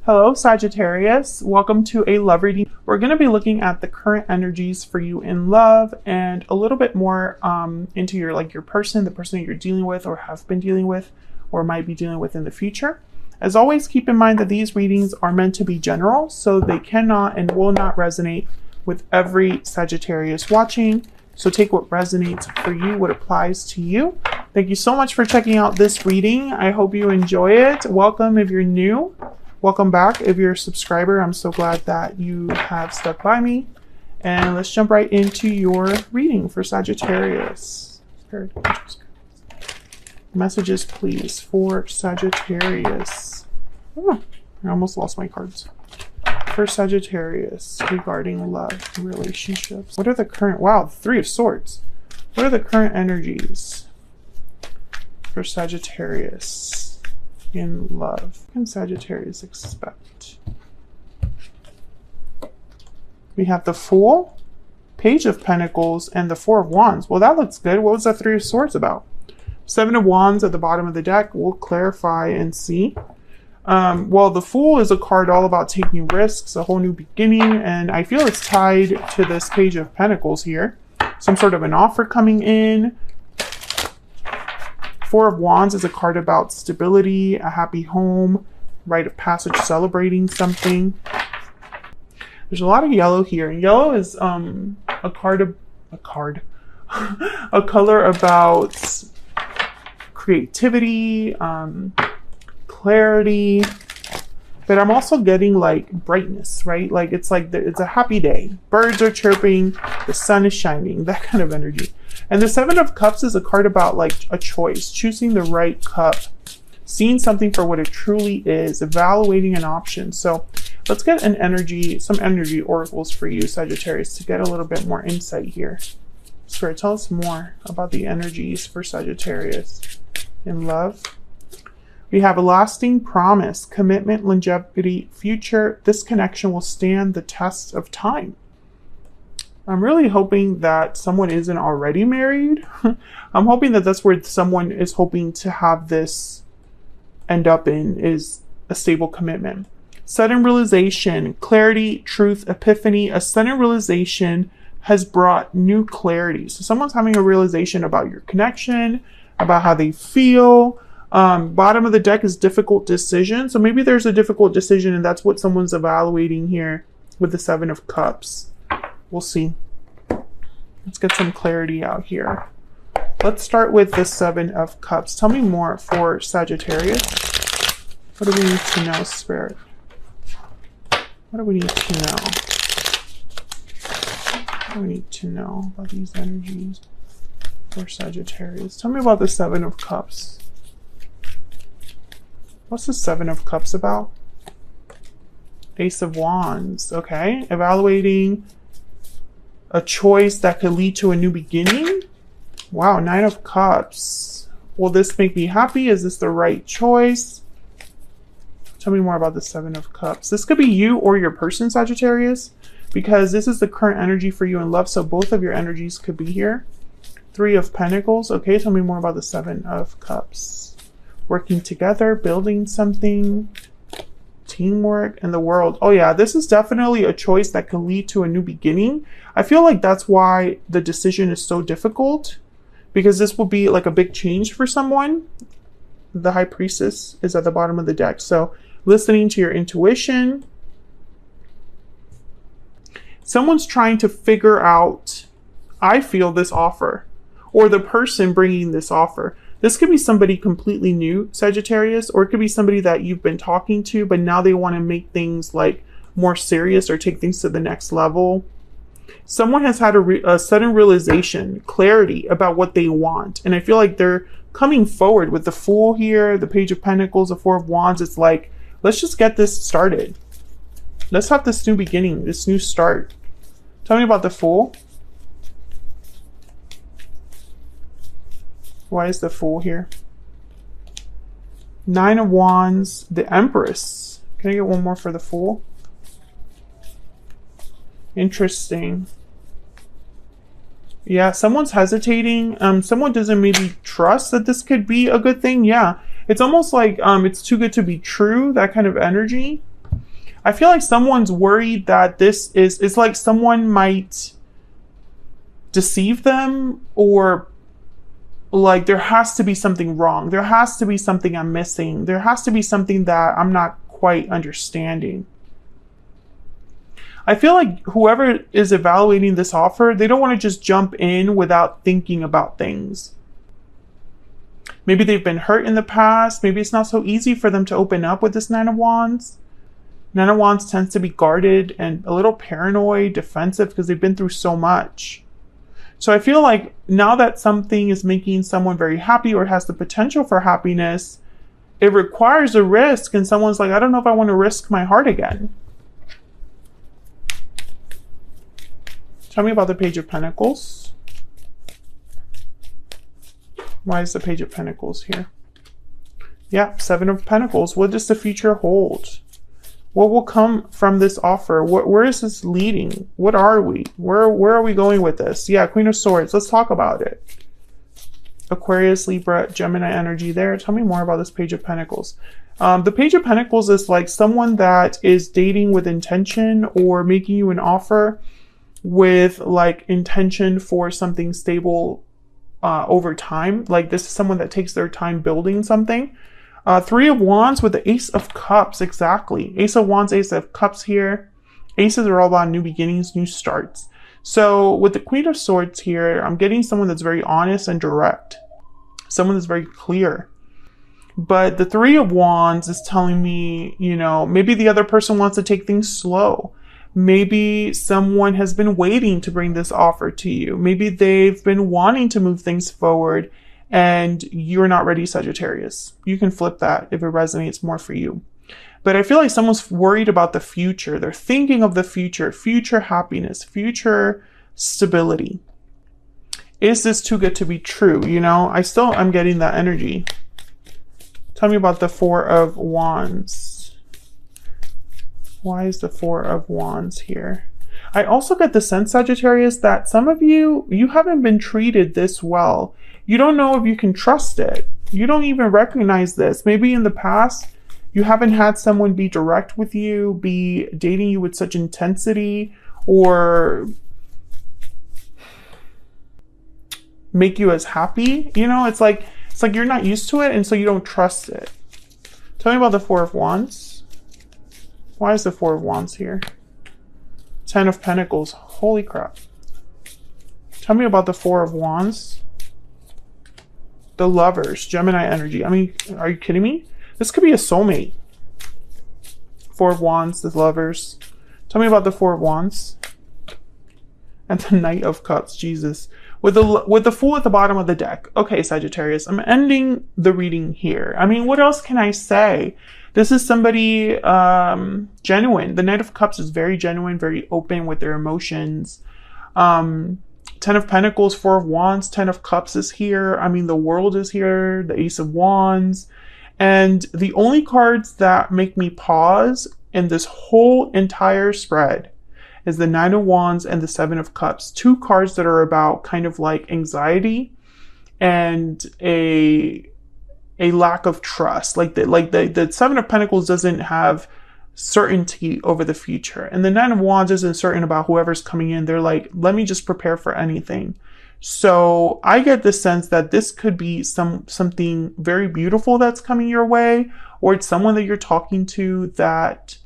Hello, Sagittarius. Welcome to a love reading. We're going to be looking at the current energies for you in love and a little bit more into your person, the person that you're dealing with or have been dealing with or might be dealing with in the future. As always, keep in mind that these readings are meant to be general, so they cannot and will not resonate with every Sagittarius watching. So take what resonates for you, what applies to you. Thank you so much for checking out this reading. I hope you enjoy it. Welcome if you're new. Welcome back if you're a subscriber. I'm so glad that you have stuck by me. And let's jump right into your reading for Sagittarius. Messages, please, for Sagittarius. Oh, I almost lost my cards. For Sagittarius regarding love and relationships. What are the current, wow, Three of Swords. What are the current energies for Sagittarius in love? What can Sagittarius expect? We have the Fool, Page of Pentacles, and the Four of Wands. Well, that looks good. What was the Three of Swords about? Seven of Wands at the bottom of the deck. We'll clarify and see. Well, the Fool is a card all about taking risks, a whole new beginning, and I feel it's tied to this Page of Pentacles here. Some sort of an offer coming in. Four of Wands is a card about stability, a happy home, rite of passage, celebrating something. There's a lot of yellow here, and yellow is a color about creativity, clarity, but I'm also getting like brightness, right? Like it's a happy day. Birds are chirping, the sun is shining, that kind of energy. And the Seven of Cups is a card about like a choice, choosing the right cup, seeing something for what it truly is, evaluating an option. So let's get some energy oracles for you, Sagittarius, to get a little bit more insight here. Spirit, tell us more about the energies for Sagittarius in love. We have a lasting promise, commitment, longevity, future. This connection will stand the test of time. I'm really hoping that someone isn't already married. I'm hoping that that's where someone is hoping to have this end up in, is a stable commitment. Sudden realization, clarity, truth, epiphany. A sudden realization has brought new clarity. So someone's having a realization about your connection, about how they feel. Bottom of the deck is difficult decision. So maybe there's a difficult decision and that's what someone's evaluating here with the Seven of Cups. We'll see. Let's get some clarity out here. Let's start with the Seven of Cups. Tell me more for Sagittarius. What do we need to know, Spirit? What do we need to know? What do we need to know about these energies for Sagittarius? Tell me about the Seven of Cups. What's the Seven of Cups about? Ace of Wands. Okay. Evaluating a choice that could lead to a new beginning. Wow. Nine of Cups. Will this make me happy? Is this the right choice? Tell me more about the Seven of Cups. This could be you or your person, Sagittarius, because this is the current energy for you in love. So both of your energies could be here. Three of Pentacles. Okay. Tell me more about the Seven of Cups. Working together, building something, teamwork, and the World. Oh yeah, this is definitely a choice that can lead to a new beginning. I feel like that's why the decision is so difficult, because this will be like a big change for someone. The High Priestess is at the bottom of the deck. So listening to your intuition. Someone's trying to figure out, I feel, this offer, or the person bringing this offer. This could be somebody completely new, Sagittarius, or it could be somebody that you've been talking to, but now they want to make things like more serious or take things to the next level. Someone has had a sudden realization, clarity about what they want. And I feel like they're coming forward with the Fool here, the Page of Pentacles, the Four of Wands. It's like, let's just get this started. Let's have this new beginning, this new start. Tell me about the Fool. Why is the Fool here? Nine of Wands, the Empress. Can I get one more for the Fool? Interesting. Yeah, someone's hesitating. Someone doesn't maybe trust that this could be a good thing. Yeah, it's almost like it's too good to be true, that kind of energy. I feel like someone's worried that it's like someone might deceive them, or like there has to be something wrong. There has to be something I'm missing. There has to be something that I'm not quite understanding. I feel like whoever is evaluating this offer, they don't want to just jump in without thinking about things. Maybe they've been hurt in the past. Maybe it's not so easy for them to open up with this Nine of Wands. Nine of Wands tends to be guarded and a little paranoid, defensive, because they've been through so much. So I feel like now that something is making someone very happy or has the potential for happiness, it requires a risk, and someone's like, I don't know if I want to risk my heart again. Tell me about the Page of Pentacles. Why is the Page of Pentacles here? Yeah, Seven of Pentacles. What does the future hold? What will come from this offer? Where is this leading? What are we? Where are we going with this? Yeah, Queen of Swords. Let's talk about it. Aquarius, Libra, Gemini energy there. Tell me more about this Page of Pentacles. The Page of Pentacles is like someone that is dating with intention or making you an offer with like intention for something stable over time. Like this is someone that takes their time building something. Three of Wands with the Ace of Cups. Exactly. Ace of Wands, Ace of Cups here. Aces are all about new beginnings, new starts. So with the Queen of Swords here, I'm getting someone that's very honest and direct. Someone that's very clear. But the Three of Wands is telling me, you know, maybe the other person wants to take things slow. Maybe someone has been waiting to bring this offer to you. Maybe they've been wanting to move things forward and you're not ready, Sagittarius. You can flip that if it resonates more for you. But I feel like someone's worried about the future. They're thinking of the future, future happiness, future stability. Is this too good to be true? You know, I'm getting that energy. Tell me about the Four of Wands. Why is the Four of Wands here? I also get the sense, Sagittarius, that some of you haven't been treated this well. You don't know if you can trust it. You don't even recognize this. Maybe in the past, you haven't had someone be direct with you, be dating you with such intensity, or make you as happy. You know, it's like you're not used to it, and so you don't trust it. Tell me about the Four of Wands. Why is the Four of Wands here? Ten of Pentacles. Holy crap. Tell me about the Four of Wands. The Lovers. Gemini energy. I mean, are you kidding me? This could be a soulmate. Four of Wands. The Lovers. Tell me about the Four of Wands. And the Knight of Cups. Jesus. With the Fool at the bottom of the deck. Okay, Sagittarius. I'm ending the reading here. I mean, what else can I say? This is somebody genuine. The Knight of Cups is very genuine, very open with their emotions. Ten of Pentacles, Four of Wands, Ten of Cups is here. I mean, the World is here, the Ace of Wands. And the only cards that make me pause in this whole entire spread is the Nine of Wands and the Seven of Cups. Two cards that are about kind of like anxiety and a lack of trust. Like the Seven of Pentacles doesn't have certainty over the future. And the Nine of Wands isn't certain about whoever's coming in. They're like, let me just prepare for anything. So I get the sense that this could be something very beautiful that's coming your way, or it's someone that you're talking to that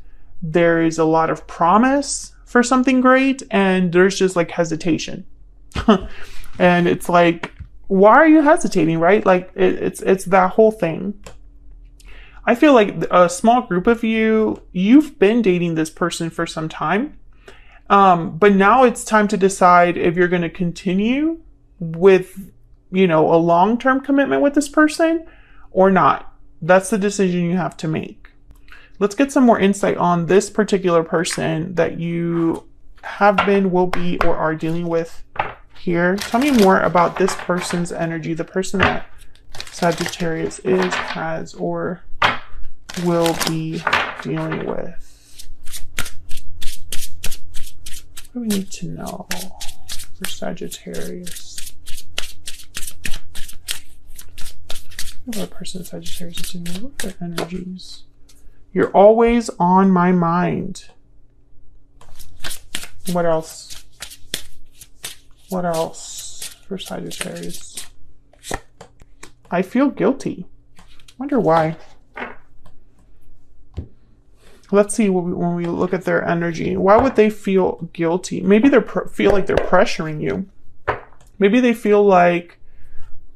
there is a lot of promise for something great, and there's just like hesitation. And it's like, why are you hesitating, right? Like it's that whole thing. I feel like a small group of you've been dating this person for some time. But now it's time to decide if you're going to continue with, you know, a long-term commitment with this person or not. That's the decision you have to make. Let's get some more insight on this particular person that you have been, will be, or are dealing with here. Tell me more about this person's energy, the person that Sagittarius is, has, or will be dealing with. What do we need to know for Sagittarius? What person Sagittarius is dealing with? What are their energies? You're always on my mind. What else? What else for Sagittarius? I feel guilty. Wonder why. Let's see when we look at their energy. Why would they feel guilty? Maybe they feel like they're pressuring you. Maybe they feel like,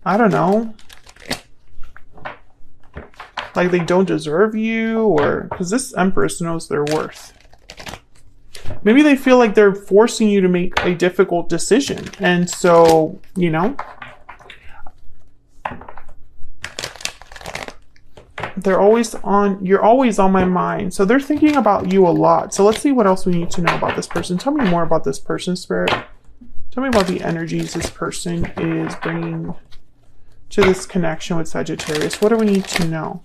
I don't know, like they don't deserve you, or because this Empress knows their worth. Maybe they feel like they're forcing you to make a difficult decision. And so, you know, you're always on my mind. So they're thinking about you a lot. So let's see what else we need to know about this person. Tell me more about this person, Spirit. Tell me about the energies this person is bringing to this connection with Sagittarius. What do we need to know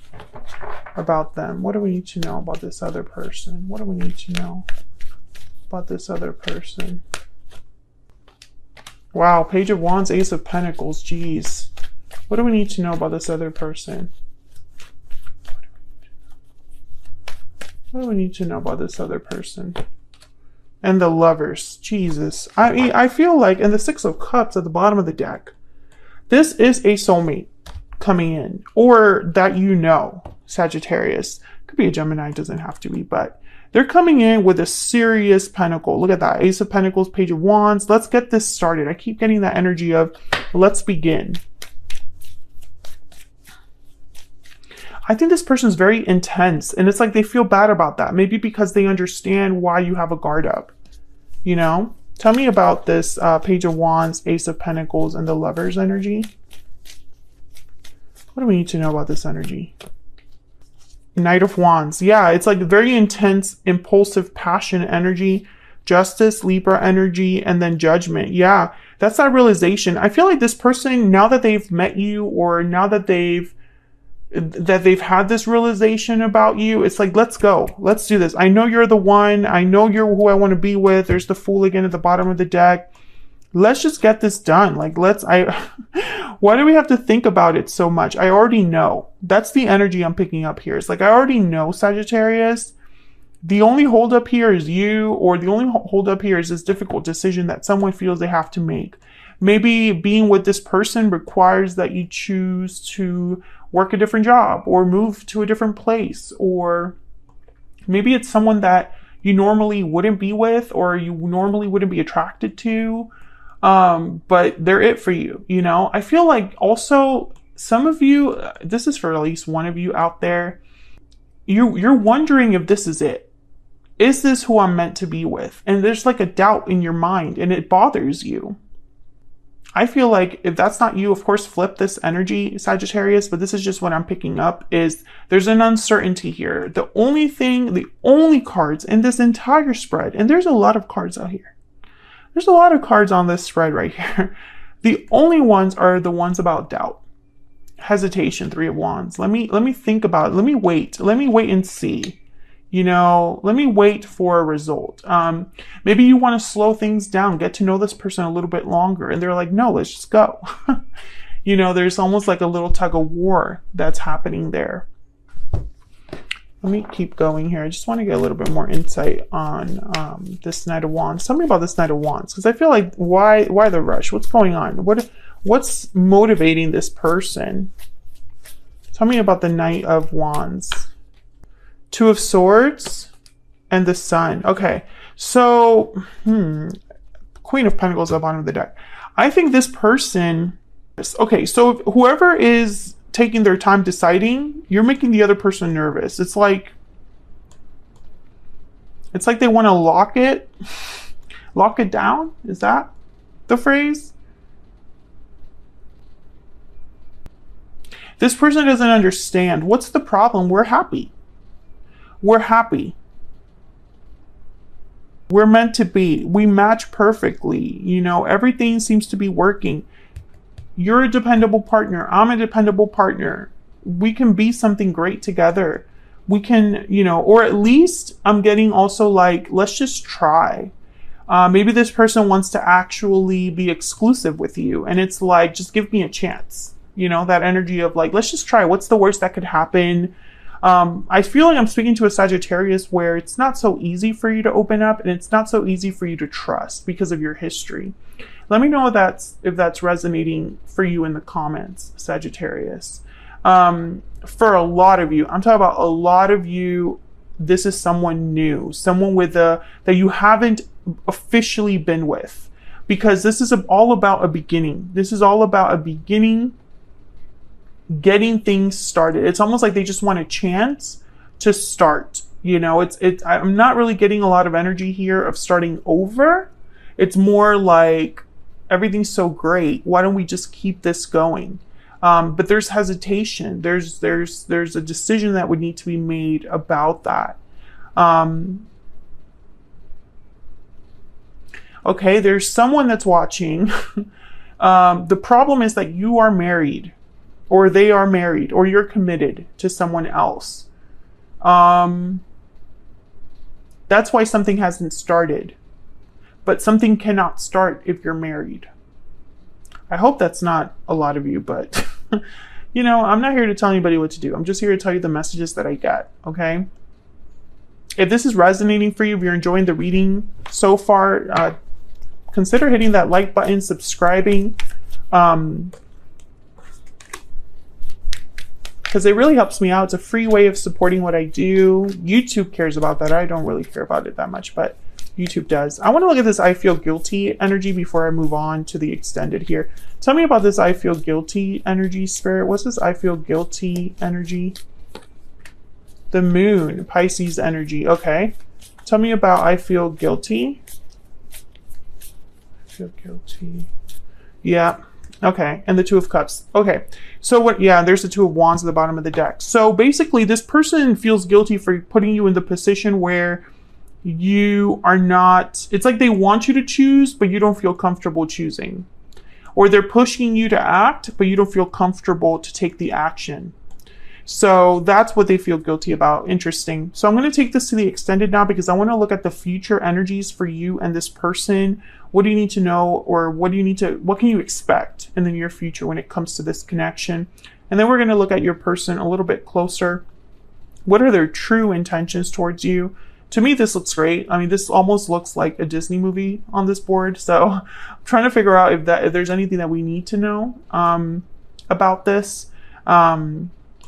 about them? What do we need to know about this other person? What do we need to know about this other person? Wow, Page of Wands, Ace of Pentacles. Geez. What do we need to know about this other person? What do we need to know about this other person? And the Lovers. Jesus. I mean, I feel like, and the Six of Cups at the bottom of the deck, this is a soulmate coming in. Or that you know, Sagittarius. Could be a Gemini, doesn't have to be, but they're coming in with a serious pentacle. Look at that. Ace of Pentacles, Page of Wands. Let's get this started. I keep getting that energy of, let's begin. I think this person is very intense, and it's like they feel bad about that. Maybe because they understand why you have a guard up, you know? Tell me about this Page of Wands, Ace of Pentacles, and the Lovers energy. What do we need to know about this energy? Knight of Wands. Yeah, it's like very intense, impulsive, passionate energy. Justice, Libra energy, and then Judgment. Yeah, that's that realization. I feel like this person, now that they've met you, or now that they've had this realization about you, it's like, let's go, let's do this. I know you're the one. I know you're who I want to be with. There's the Fool again at the bottom of the deck. Let's just get this done. Like, why do we have to think about it so much? I already know. That's the energy I'm picking up here. It's like, I already know, Sagittarius. The only holdup here is you, or the only holdup here is this difficult decision that someone feels they have to make. Maybe being with this person requires that you choose to work a different job or move to a different place, or maybe it's someone that you normally wouldn't be with, or you normally wouldn't be attracted to, but they're it for you, you know? I feel like also some of you, this is for at least one of you out there, you're wondering if this is it. Is this who I'm meant to be with? And there's like a doubt in your mind, and it bothers you. I feel like if that's not you, of course, flip this energy, Sagittarius, but this is just what I'm picking up, is there's an uncertainty here. The only cards in this entire spread, and there's a lot of cards out here. There's a lot of cards on this spread right here. The only ones are the ones about doubt, hesitation, Three of Wands. Let me think about it. Let me wait and see. You know, let me wait for a result. Maybe you want to slow things down, get to know this person a little bit longer. And they're like, no, let's just go. You know, there's almost like a little tug of war that's happening there. Let me keep going here. I just want to get a little bit more insight on this Knight of Wands. Tell me about this Knight of Wands, because I feel like, why the rush? What's going on? What's motivating this person? Tell me about the Knight of Wands. Two of Swords and the Sun. Okay, so Queen of Pentacles at the bottom of the deck. I think this person, okay, so whoever is taking their time deciding, you're making the other person nervous. It's like they want to lock it down. Is that the phrase? This person doesn't understand. What's the problem? We're happy. We're happy. We're meant to be. We match perfectly. You know, everything seems to be working. You're a dependable partner. I'm a dependable partner. We can be something great together. We can, you know, or at least I'm getting also like, let's just try. Maybe this person wants to actually be exclusive with you. And it's like, just give me a chance. You know, that energy of like, let's just try. What's the worst that could happen? I feel like I'm speaking to a Sagittarius where it's not so easy for you to open up and it's not so easy for you to trust because of your history. Let me know if that's resonating for you in the comments, Sagittarius. For a lot of you, I'm talking about a lot of you, this is someone new, someone with that you haven't officially been with, because this is all about a beginning. This is all about a beginning, getting things started. It's almost like they just want a chance to start. You know, I'm not really getting a lot of energy here of starting over. It's more like everything's so great. Why don't we just keep this going? But there's hesitation. There's a decision that would need to be made about that. Okay, there's someone that's watching. The problem is that you are married, or they are married, or you're committed to someone else. That's why something hasn't started. But something cannot start if you're married. I hope that's not a lot of you, but you know, I'm not here to tell anybody what to do. I'm just here to tell you the messages that I get, okay? If this is resonating for you, if you're enjoying the reading so far, consider hitting that like button, subscribing, because it really helps me out. It's a free way of supporting what I do. YouTube cares about that. I don't really care about it that much, but YouTube does. I want to look at this I feel guilty energy before I move on to the extended here. Tell me about this I feel guilty energy, Spirit. What's this I feel guilty energy? The moon, Pisces energy. Okay. Tell me about I feel guilty. I feel guilty. Yeah. Okay. And the Two of Cups. Okay. So what, yeah, there's the Two of Wands at the bottom of the deck. So basically this person feels guilty for putting you in the position where you are not, it's like they want you to choose, but you don't feel comfortable choosing. Or they're pushing you to act, but you don't feel comfortable to take the action. So that's what they feel guilty about. Interesting. So I'm going to take this to the extended now because I want to look at the future energies for you and this person. What do you need to know, or what can you expect in the near future when it comes to this connection? And then we're going to look at your person a little bit closer. What are their true intentions towards you? To me, this looks great. I mean, this almost looks like a Disney movie on this board. So I'm trying to figure out if there's anything that we need to know about this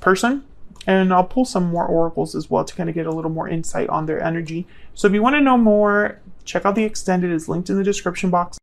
person. And I'll pull some more oracles as well to kind of get a little more insight on their energy. So if you want to know more, check out the extended. It's linked in the description box.